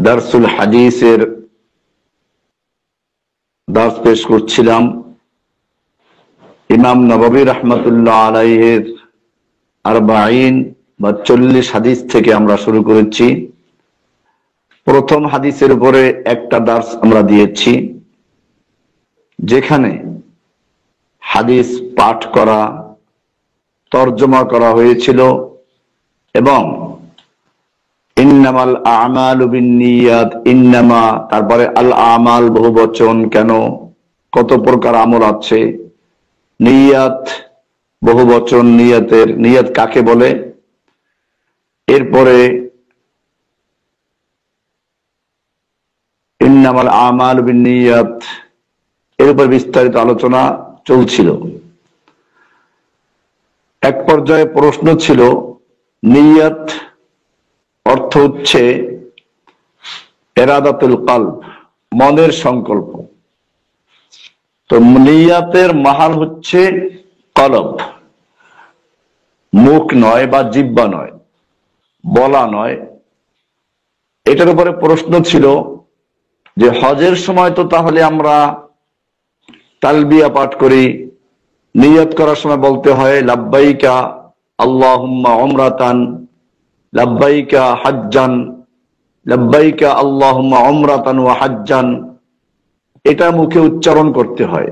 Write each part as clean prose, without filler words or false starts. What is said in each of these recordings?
দারসুল হাদিসের দার্স পেশ করছিলাম। ইমাম নববী রাহমাতুল্লাহ আলাইহির 40 বা 40 হাদিস থেকে আমরা শুরু করেছি। প্রথম হাদিসের উপরে একটা দার্স আমরা দিয়েছি, যেখানে হাদিস পাঠ করা, তর্জমা করা হয়েছিল এবং ইন্নামাল আমালু বিন্নিয়াত, ইন্নামা তারপরে আল আমাল বহুবচন কেন, কত প্রকার আমল আছে, নিয়াত বহুবচন, নিয়াত কাকে বলে, এরপরে ইন্নামাল আমালু বিন্নিয়াত এর উপর বিস্তারিত আলোচনা চলছিল। এক পর্যায়ে প্রশ্ন ছিল, নিয়াত অর্থ হচ্ছে ইরাদাতুল কলব, মনের সংকল্প। তো নিয়াতের মাহাল হচ্ছে কলব, মুখ নয় বা জিহ্বা নয়, বলা নয়। এটার উপরে প্রশ্ন ছিল যে হজের সময় তো তাহলে আমরা তালবিয়া পাঠ করি, নিয়ত করার সময় বলতে হয় লাব্বাইকা আল্লাহুম্মা উমরাতান, লাব্বাইকা হাজ্জান, লাব্বাইকা আল্লাহুম্মা উমরাতান ওয়া হাজ্জান, এটা মুখে উচ্চারণ করতে হয়।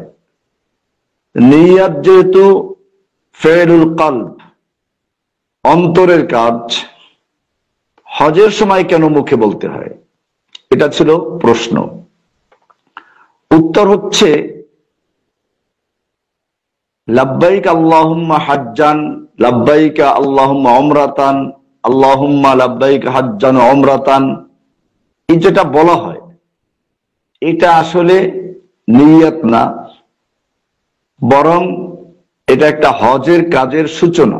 নিয়াত যেহেতু ফেলুল কলব, অন্তরের কাজ, হজের সময় কেন মুখে বলতে হয়? এটা ছিল প্রশ্ন। উত্তর হচ্ছে লাব্বাইক আল্লাহুম্মা হাজ্জান, লাব্বাইকা আল্লাহুম্মা উমরাতান, আল্লাহুম্মা লাব্বাইক হাজ্জান উমরাতান, এই যেটা বলা হয় এটা আসলে নিয়ত না, বরং এটা একটা হজের কাজের সূচনা।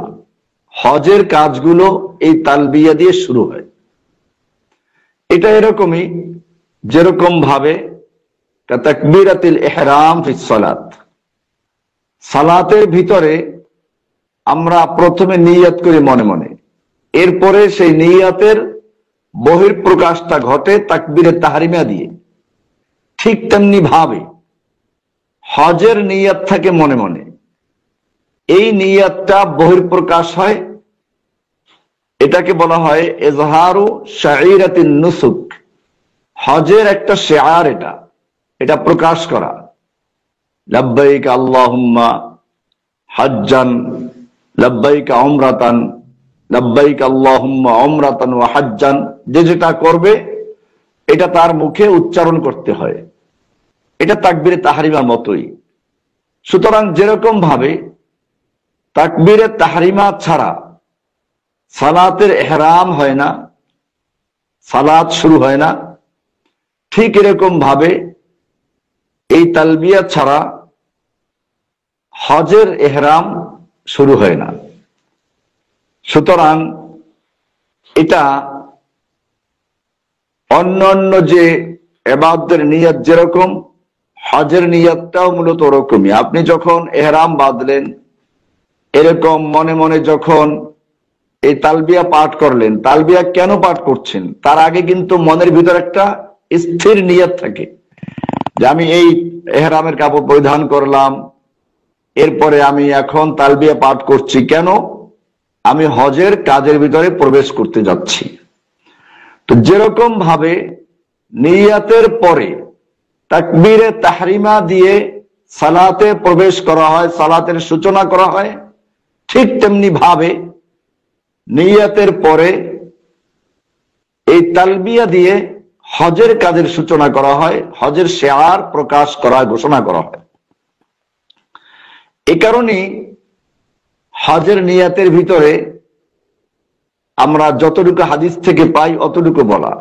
হজের কাজগুলো এই তালবিয়া দিয়ে শুরু হয়। এটা এরকমই যেরকম ভাবে তাকবীরাতুল ইহরাম ফিস সালাত, সালাতের ভিতরে আমরা প্রথমে নিয়ত করি মনে মনে, এরপরে সেই নিয়তের বহিঃপ্রকাশটা ঘটে তাকবীরে তাহরিমা দিয়ে। ঠিক তেমনি ভাবে হজের নিয়ত থাকে মনে মনে, এই নিয়তটা বহিঃপ্রকাশ হয়, এটাকে বলা হয় ইজহারু শাঈরাতিন নুসুক। হজের একটা শিআর, এটা প্রকাশ করা, লাব্বাইক আল্লাহুম্মা হাজ্জান, লাব্বাইক উমরাতান, লাব্বাইক আল্লাহুম্মা উমরাতান ওয়া হাজ্জান, যে যেটা করবে এটা তার মুখে উচ্চারণ করতে হয়। এটা তাকবীরে তাহরিমার মতোই। সুতরাং যেরকম ভাবে তাকবীরে তাহরিমা ছাড়া সালাতের ইহরাম হয় না, সালাত শুরু হয় না, ঠিক এরকম ভাবে এই তালবিয়া ছাড়া হজের ইহরাম শুরু হয় না। সুতরাং এটা অন্যান্য যে ইবাদতের নিয়ত যেরকম, হজের নিয়তটাও মূলত ওরকমই। আপনি যখন ইহরাম বাঁধলেন, এরকম মনে মনে যখন এই তালবিয়া পাঠ করলেন, তালবিয়া কেন পাঠ করছেন তার আগে কিন্তু মনের ভিতর একটা স্থির নিয়ত থাকে যে আমি এই ইহরামের কাপড় পরিধান করলাম, এরপরে আমি এখন তালবিয়া পাঠ করছি। কেন? আমি হজের কাজের ভিতরে প্রবেশ করতে যাচ্ছি। তো যেরকম ভাবে নিয়াতের পরে তাকবীরে তাহরিমা দিয়ে সালাতে প্রবেশ করা হয়, সালাতের সূচনা করা হয়, ঠিক তেমনি ভাবে নিয়াতের পরে এই তালবিয়া দিয়ে হজের কাজের সূচনা করা হয়, হজের শিআর প্রকাশ করা, ঘোষণা করা হয়। এ কারণেই হজের নিয়াতের ভিতরে আমরা যতটুকু হাদিস থেকে পাই অতটুকু বলা।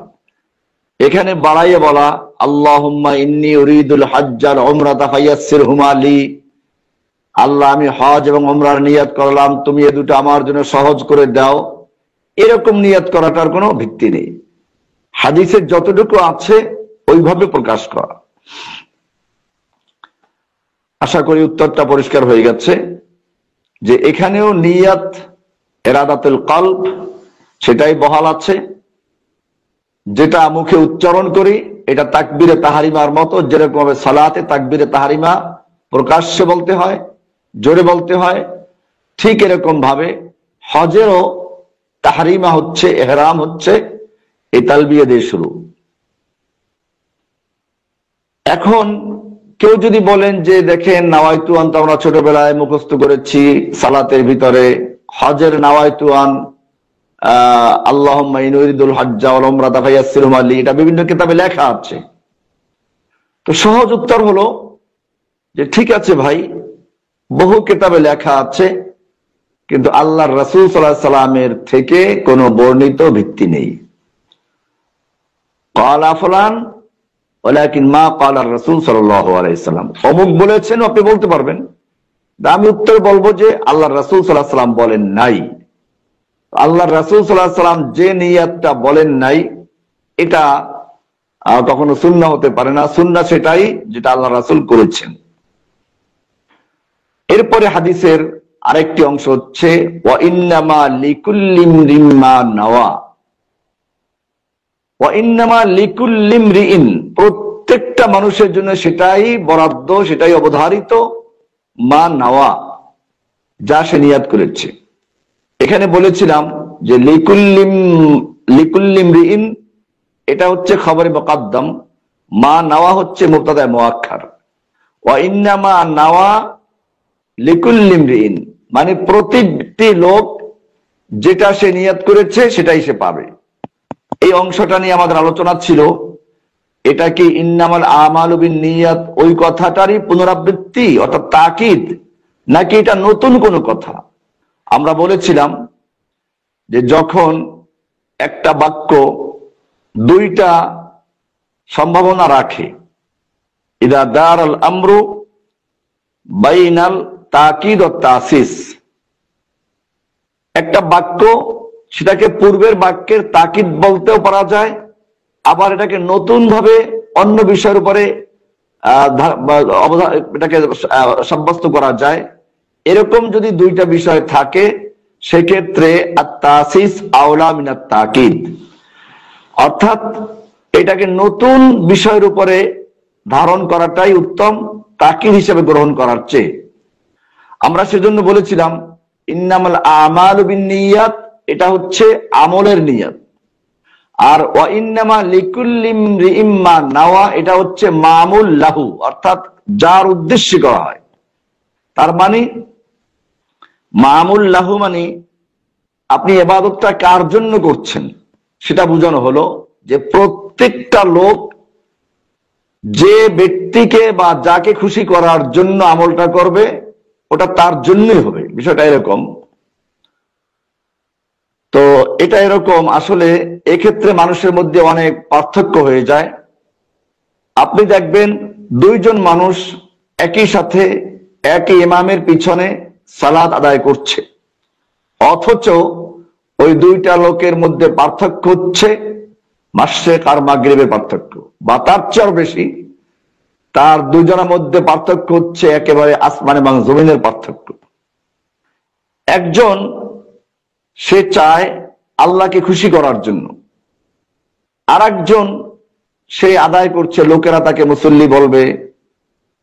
এখানে বাড়াইয়ে বলা আল্লাহুম্মা ইন্নী উরিদুল হাজ্জাল উমরাতা ফায়াসসিরহুমা লি, আল্লাহ আমি হজ এবং উমরার নিয়াত করলাম, তুমি এ দুটো আমার জন্য সহজ করে দাও। এরকম নিয়াত করাটার কোনো ভিত্তি নেই। হাদিসের যতটুকু আছে ওইভাবে প্রকাশ করা। আশা করি উত্তরটা পরিষ্কার হয়ে গেছে যে এখানেও নিয়াত ইরাদাতুল কলব সেটাই বহাল আছে, যেটা মুখে উচ্চারণ করি এটা তাকবীরে তাহারিমার মতো, যেরকম ভাবে সালাতে তাকবীরে তাহারিমা প্রকাশ্যে বলতে হয়, জোরে বলতে হয়, ঠিক এরকম ভাবে হজেরও তাহারিমা হচ্ছে, ইহরাম হচ্ছে এই তালবিয়া দিয়ে শুরু। এখন কেউ যদি বলেন যে দেখেন নাওয়াইতুয়ান তো আমরা ছোটবেলায় মুখস্থ করেছি সালাতের ভিতরে, হজের নাওয়াইতুয়ান আল্লাহুম্মা ইন্নী উরিদুল হজ্জা ওয়াল উমরাতা ফায়াসসিরহুমা লি, এটা বিভিন্ন কিতাবে লেখা আছে। তো সহজ উত্তর হলো যে ঠিক আছে ভাই, বহু কিতাবে লেখা আছে, কিন্তু আল্লাহর রাসূল সাল্লাল্লাহু আলাইহি সাল্লামের থেকে কোনো বর্ণিত ভিত্তি নেই। ক্বালা ফুলান ওয়ালাকিন মা ক্বালা রাসূল সাল্লাল্লাহু আলাইহি সাল্লাম, অমুক বলেছেন আপনি বলতে পারবেন, আমি উত্তর বলবো যে আল্লাহর রাসূল সাল্লাল্লাহু আলাইহি সাল্লাম বলেন নাই। আল্লাহর রাসূল সাল্লাল্লাহু আলাইহি সাল্লাম যে নিয়াতটা বলেন নাই এটা কখনো সুন্নাহ হতে পারে না। সুন্নাহ সেটাই যেটা আল্লাহ রাসূল করেছেন। এরপরে হাদিসের আরেকটি অংশ হচ্ছে ওয়া ইন্নামা লিকুল্লি ইমরিন মা নাওয়া, ওয়া ইন্নামা লিকুল্লি ইমরিন, প্রত্যেকটা মানুষের জন্য সেটাই বরাদ্দ, সেটাই অবধারিত, মা নাওয়া, যা সে নিয়াত করেছে। এখানে বলেছিলাম যে লিকুল্লি ইমরিন এটা হচ্ছে খবরে মুকদ্দম, মা নাওয়া হচ্ছে মুবতাদা মুআক্খার। ওয়া ইন্নামা নাওয়া লিকুল্লি ইমরিন মানে প্রতিটি লোক যেটা সে নিয়াত করেছে সেটাই সে পাবে। এই অংশটা নিয়ে আমাদের আলোচনা ছিল, এটা কি ইন্নামাল আমালু বিন্নিয়াত ওই কথাটারই পুনরাবৃত্তি অর্থাৎ তাকিদ, নাকি এটা নতুন কোনো কথা? আমরা বলেছিলাম যে যখন একটা বাক্য দুইটা সম্ভাবনা রাখে, ইদা দারাল আমরু বাইনাল তাকিদ ও তাসিস, একটা বাক্য সেটাকে পূর্বের বাক্যের তাকিদ বলতেও পারা যায়, আবার এটাকে নতুন ভাবে অন্য বিষয়ের উপরে এটাকে সাব্যস্ত করা যায়। এরকম যদি দুইটা বিষয় থাকে সেক্ষেত্রে আত-তাসিস আওলা মিনাত তাকিদ, অর্থাৎ এটাকে নতুন বিষয়ের উপরে ধারণ করাটাই উত্তম তাকিদ হিসেবে গ্রহণ করার চেয়ে। আমরা সেজন্য বলেছিলাম ইন্নামাল আমালু বিন্নিয়াত এটা হচ্ছে আমলের নিয়াত, আর ওয়া ইন্নামা লিকুল্লি ইমরিইম মা নাওয়া এটা হচ্ছে মামুল লাহু, অর্থাৎ যার উদ্দেশ্যে করা হয়। তার মানে মামুল লাহু মানে আপনি ইবাদতটা কার জন্য করছেন সেটা বোঝানো হলো, যে প্রত্যেকটা লোক যে ব্যক্তিকে বা যাকে খুশি করার জন্য আমলটা করবে ওটা তার জন্যই হবে, বিষয়টা এরকম। তো এটা এরকম, আসলে এক্ষেত্রে মানুষের মধ্যে অনেক পার্থক্য হয়ে যায়। আপনি দেখবেন দুইজন মানুষ একই সাথে একই ইমামের পিছনে সালাত আদায় করছে, অথচ ওই দুইটা লোকের মধ্যে পার্থক্য হচ্ছে মাশরিক আর মাগরিবের পার্থক্য, বা তার চেয়েও বেশি। তার দুজনের মধ্যে পার্থক্য হচ্ছে একেবারে আসমান এবং জমিনের পার্থক্য। একজন সে চায় আল্লাহকে খুশি করার জন্য, আর একজন সে আদায় করছে লোকেরা তাকে মুসল্লি বলবে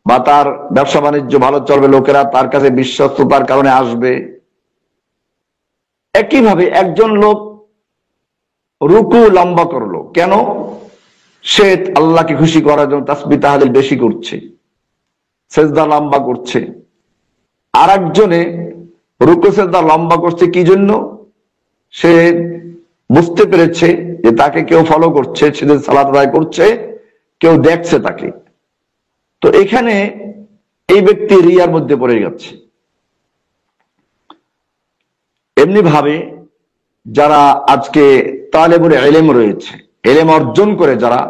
বা তার ব্যবসা বাণিজ্য ভালো চলবে, লোকেরা তার কাছে বিশ্বস্ততার কারণে আসবে। একইভাবে একজন লোক রুকু লম্বা করলো, কেন? সে আল্লাহকে খুশি করার জন্য তাসবিহ তাহলিল বেশি করছে, সেজদা লম্বা করছে। আর একজনে রুকু সেজদা লম্বা করছে কি জন্য? সে বুঝতে পেরেছে যে তাকে কেউ ফলো করছে, সেদিন সালাত আদায় করছে, কেউ দেখছে তাকে। তো এখানে এই ব্যক্তি রিয়ার মধ্যে পড়ে যাচ্ছে। এমনি ভাবে যারা আজকে তালেবুল ইলম রয়েছে, ইলম অর্জন করে যারা,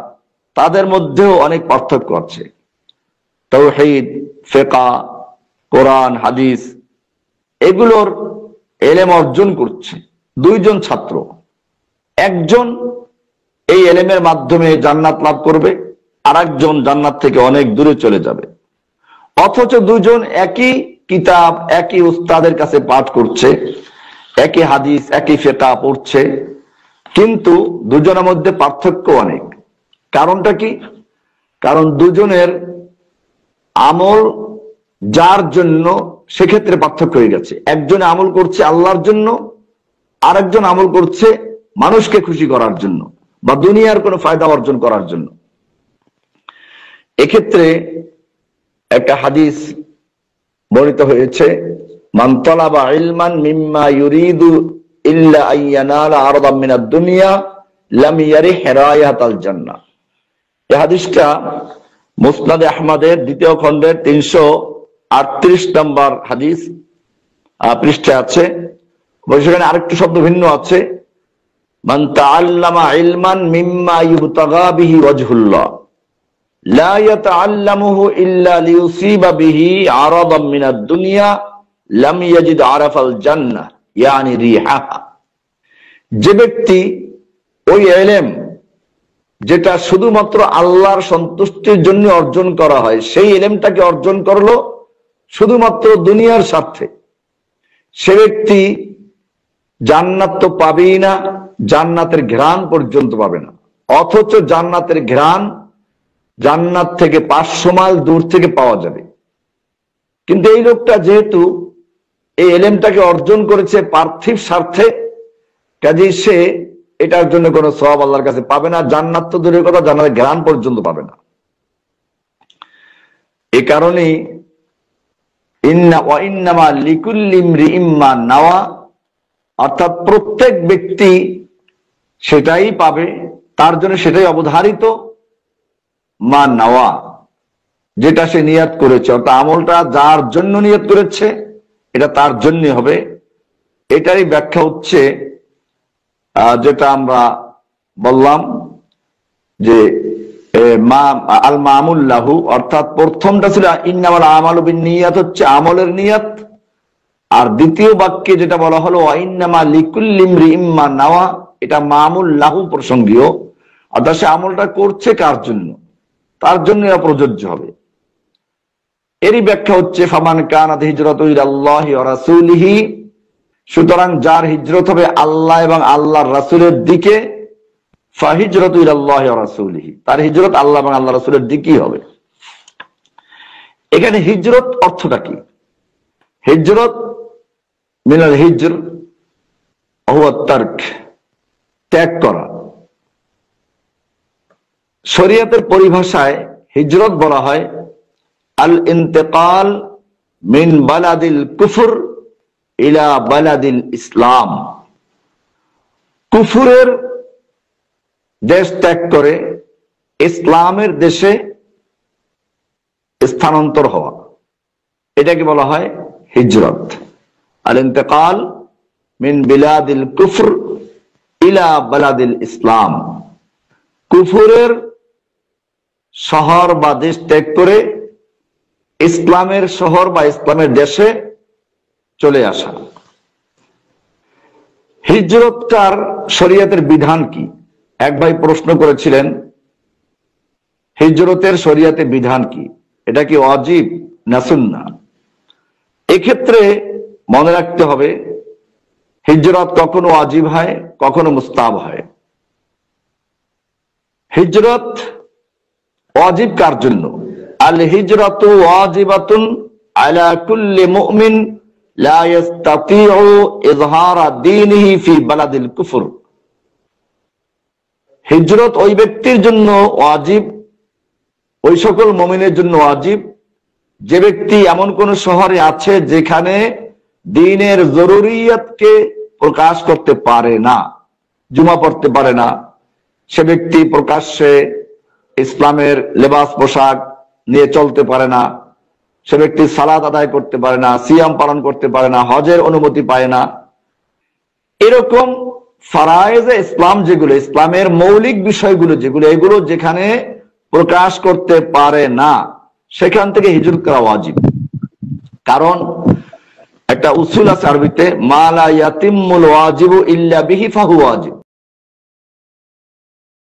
তাদের মধ্যেও অনেক পার্থক্য আছে। তাওহীদ, ফিকহ, কোরআন, হাদিস এগুলোর ইলম অর্জন করছে দুইজন ছাত্র। একজন এই ইলমের মাধ্যমে জান্নাত লাভ করবে, আর একজন জান্নাত থেকে অনেক দূরে চলে যাবে। অথচ দুজন একই কিতাব একই উস্তাদের কাছে পাঠ করছে, একই হাদিস একই ফিকহ পড়ছে, কিন্তু দুজনের মধ্যে পার্থক্য অনেক। কারণটা কি? কারণ দুজনের আমল যার জন্য সেক্ষেত্রে পার্থক্য হয়ে গেছে। একজন আমল করছে আল্লাহর জন্য, আর একজন আমল করছে মানুষকে খুশি করার জন্য বা দুনিয়ার কোনো ফায়দা অর্জন করার জন্য। এক্ষেত্রে একটা হাদিস বর্ণিত হয়েছে, মান তালাবা ইলমান মিম্মা ইউরিদু ইল্লা আইয়ানালা আরদাম মিনাদ দুনিয়া লাম ইয়ারিহ রায়াতাল জান্নাহ। এই হাদিসটা মুসনাদে আহমদের দ্বিতীয় খণ্ডের 338 নম্বর হাদিস পৃষ্ঠে আছে। সেখানে আরেকটু শব্দ ভিন্ন আছে, মান তাআল্লামা ইলমান মিম্মা ইবতাগা বিহি ওয়াজহুল্লাহ লা ইয়াতাআল্লামুহু ইল্লা লিইউসিবা বিহি আরাদাম মিনাদ দুনিয়া লাম ইয়াজিদ আরাফাল জান্নাহ ইয়ানি রিহাহা। যে ব্যক্তি ওই ইলম যেটা শুধুমাত্র আল্লাহর সন্তুষ্টির জন্য অর্জন করা হয়, সেই ইলমটাকে অর্জন করলো শুধুমাত্র দুনিয়ার স্বার্থে, সে ব্যক্তি জান্নাত তো পাবেই না, জান্নাতের ঘ্রাণ পর্যন্ত পাবে না। অথচ জান্নাতের ঘ্রাণ জান্নাত থেকে 500 মাইল দূর থেকে পাওয়া যাবে। কিন্তু এই লোকটা যেহেতু এই ইলমটাকে অর্জন করেছে পার্থিব স্বার্থে, কাজেই সে এটার জন্য কোনো সওয়াব আল্লাহর কাছে পাবে না, জান্নাত তো দূরের কথা, জান্নাতের ঘ্রাণ পর্যন্ত পাবে না। এই কারণেই ইন্নামা লিকুল্লি ইমরিইম মা নাওয়া, অর্থাৎ প্রত্যেক ব্যক্তি সেটাই পাবে, তার জন্য সেটাই অবধারিত, মা নাওয়া, যেটা সে নিয়ত করেছে। অর্থাৎ আমলটা যার জন্য নিয়ত করেছে এটা তার জন্য হবে। এটারই ব্যাখ্যা হচ্ছে যেটা আমরা বললাম যে আল মামুল লাহু, অর্থাৎ প্রথমটা ছিল ইন্নামাল আমালু বিন্নিয়াত, হচ্ছে আমলের নিয়ত, আর দ্বিতীয় বাক্যে যেটা বলা হলো ইন্নামা লিকুল্লি ইমরিইম মা নাওয়া, এটা মামুল লাহু প্রসঙ্গীয়, অর্থাৎ সে আমলটা করছে কার জন্য, তার জন্য প্রযোজ্য হবে। এরই ব্যাখ্যা হচ্ছে ফামান কানাত হিজরাতু ইলাল্লাহি ওয়া রাসূলিহি, সুতরাং যার হিজরত হবে আল্লাহ এবং আল্লাহর রাসূলের দিকে, ফাহিজরাতু ইলাল্লাহি ওয়া রাসূলিহি, তার হিজরত আল্লাহ এবং আল্লাহর রাসূলের দিকেই হবে। এখানে হিজরত অর্থটা কি? হিজরত মিনাল হিজর হুয়া তারক, ত্যাগ করা। শরীয়তের পরিভাষায় হিজরত বলা হয় আল ইন্তেকাল মিন বালাদিল কুফর ইলা বালাদিল ইসলাম, কুফরের দেশ ত্যাগ করে ইসলামের দেশে স্থানান্তর হওয়া, এটাকে বলা হয় হিজরত। আল ইন্তেকাল মিন বিলাদিল কুফর ইলা বালাদিল ইসলাম, কুফরের শহর বা দেশ ত্যাগ করে ইসলামের শহর বা ইসলামের দেশে চলে আসা। হিজরতটার শরীয়তের বিধান কি? এক ভাই প্রশ্ন করেছিলেন, হিজরতের শরীয়তে বিধান কি, এটা কি ওয়াজিব না সুন্নাহ? এক্ষেত্রে মনে রাখতে হবে হিজরত কখনো ওয়াজিব হয়, কখনো মুস্তাহাব হয়। হিজরত ওয়াজিব কার জন্য? আল হিজরাতু ওয়াজিবাতুন আলা কুল্লি মুমিন লা ইস্তাতিউ ইজহারা দীনিহি ফি বালাদিল কুফর। হিজরত ওই ব্যক্তির জন্য ওয়াজিব, ওই সকল মুমিনের জন্য ওয়াজিব যে ব্যক্তি এমন কোন শহরে আছে যেখানে দ্বীনের জরুরিয়াতকে প্রকাশ করতে পারে না, জুমা পড়তে পারে না, সে ব্যক্তি প্রকাশ্যে ইসলামের লেবাস পোশাক নিয়ে চলতে পারে না, সে ব্যক্তি সালাত আদায় করতে পারে না, সিয়াম পালন করতে পারে না, হজের অনুমতি পায় না, এরকম ফারায়েজে ইসলাম যেগুলো, ইসলামের মৌলিক বিষয়গুলো যেগুলো, এগুলো যেখানে প্রকাশ করতে পারে না সেখান থেকে হিজরত করা ওয়াজিব। কারণ একটা উসুল আছে আরবিতে, মা লা ইয়াতিম্মুল ওয়াজিবু ইল্লা বিহি ফাহু ওয়াজিব।